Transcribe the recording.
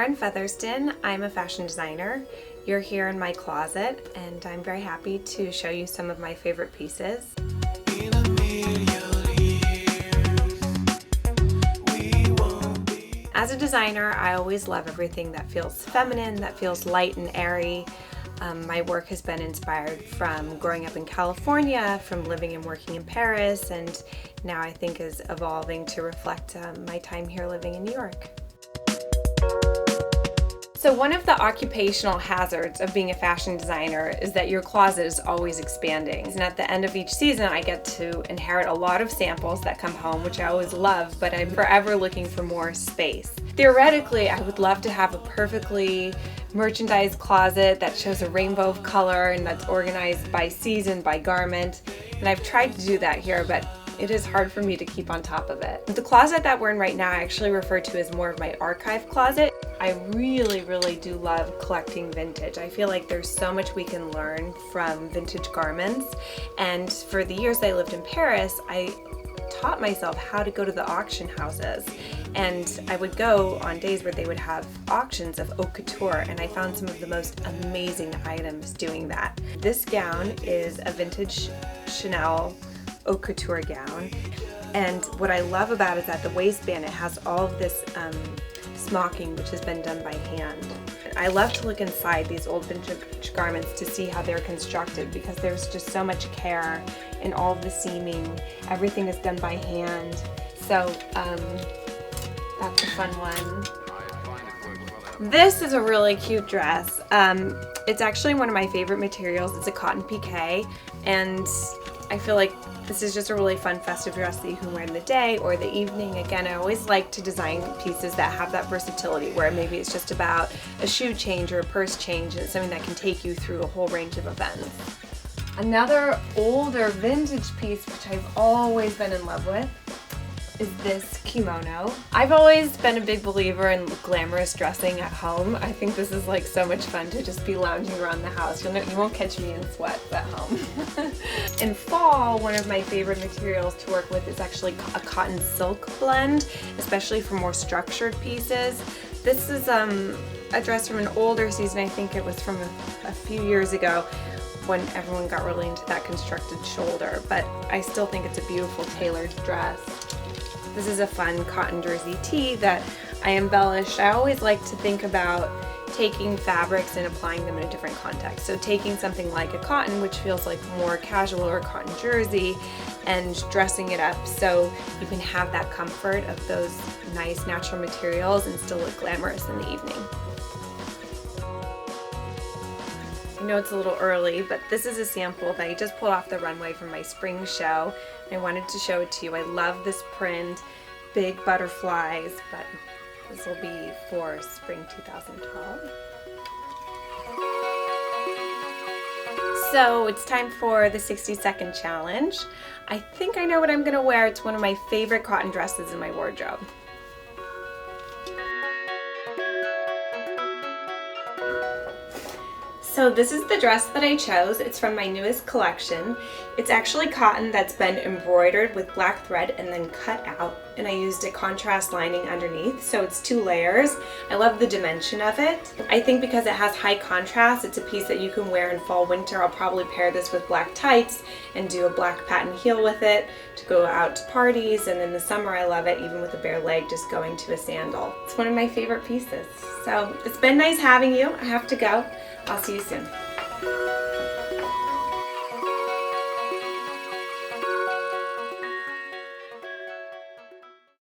Erin Fetherston. I'm a fashion designer. You're here in my closet, and I'm very happy to show you some of my favorite pieces. As a designer, I always love everything that feels feminine, that feels light and airy. My work has been inspired from growing up in California, from living and working in Paris, and now I think is evolving to reflect my time here living in New York. So one of the occupational hazards of being a fashion designer is that your closet is always expanding. And at the end of each season, I get to inherit a lot of samples that come home, which I always love, but I'm forever looking for more space. Theoretically, I would love to have a perfectly merchandised closet that shows a rainbow of color and that's organized by season, by garment. And I've tried to do that here, but it is hard for me to keep on top of it. The closet that we're in right now I actually refer to as more of my archive closet. I really do love collecting vintage. I feel like there's so much we can learn from vintage garments, and for the years I lived in Paris, I taught myself how to go to the auction houses, and I would go on days where they would have auctions of haute couture, and I found some of the most amazing items doing that. This gown is a vintage Chanel haute couture gown, and what I love about it is at the waistband it has all of this smocking which has been done by hand. I love to look inside these old vintage garments to see how they're constructed, because there's just so much care in all of the seaming. Everything is done by hand, so that's a fun one. This is a really cute dress. It's actually one of my favorite materials. It's a cotton piqué, and I feel like this is just a really fun festive dress that you can wear in the day or the evening. Again, I always like to design pieces that have that versatility, where maybe it's just about a shoe change or a purse change, and it's something that can take you through a whole range of events. Another older vintage piece, which I've always been in love with, is this kimono. I've always been a big believer in glamorous dressing at home. I think this is like so much fun to just be lounging around the house. You won't catch me in sweats at home. In fall, one of my favorite materials to work with is actually a cotton silk blend, especially for more structured pieces. This is a dress from an older season. I think it was from a few years ago, when everyone got really into that constructed shoulder, but I still think it's a beautiful tailored dress. This is a fun cotton jersey tee that I embellished. I always like to think about taking fabrics and applying them in a different context. So taking something like a cotton, which feels like more casual, or a cotton jersey, and dressing it up so you can have that comfort of those nice natural materials and still look glamorous in the evening. I know it's a little early, but this is a sample that I just pulled off the runway from my spring show, and I wanted to show it to you. I love this print, big butterflies, but this will be for spring 2012. So it's time for the 60-second challenge. I think I know what I'm gonna wear. It's one of my favorite cotton dresses in my wardrobe. So this is the dress that I chose. It's from my newest collection. It's actually cotton that's been embroidered with black thread and then cut out, and I used a contrast lining underneath, so it's 2 layers. I love the dimension of it. I think because it has high contrast, it's a piece that you can wear in fall, winter. I'll probably pair this with black tights and do a black patent heel with it to go out to parties, and in the summer I love it even with a bare leg, just going to a sandal. It's one of my favorite pieces. So it's been nice having you. I have to go. I'll see you soon.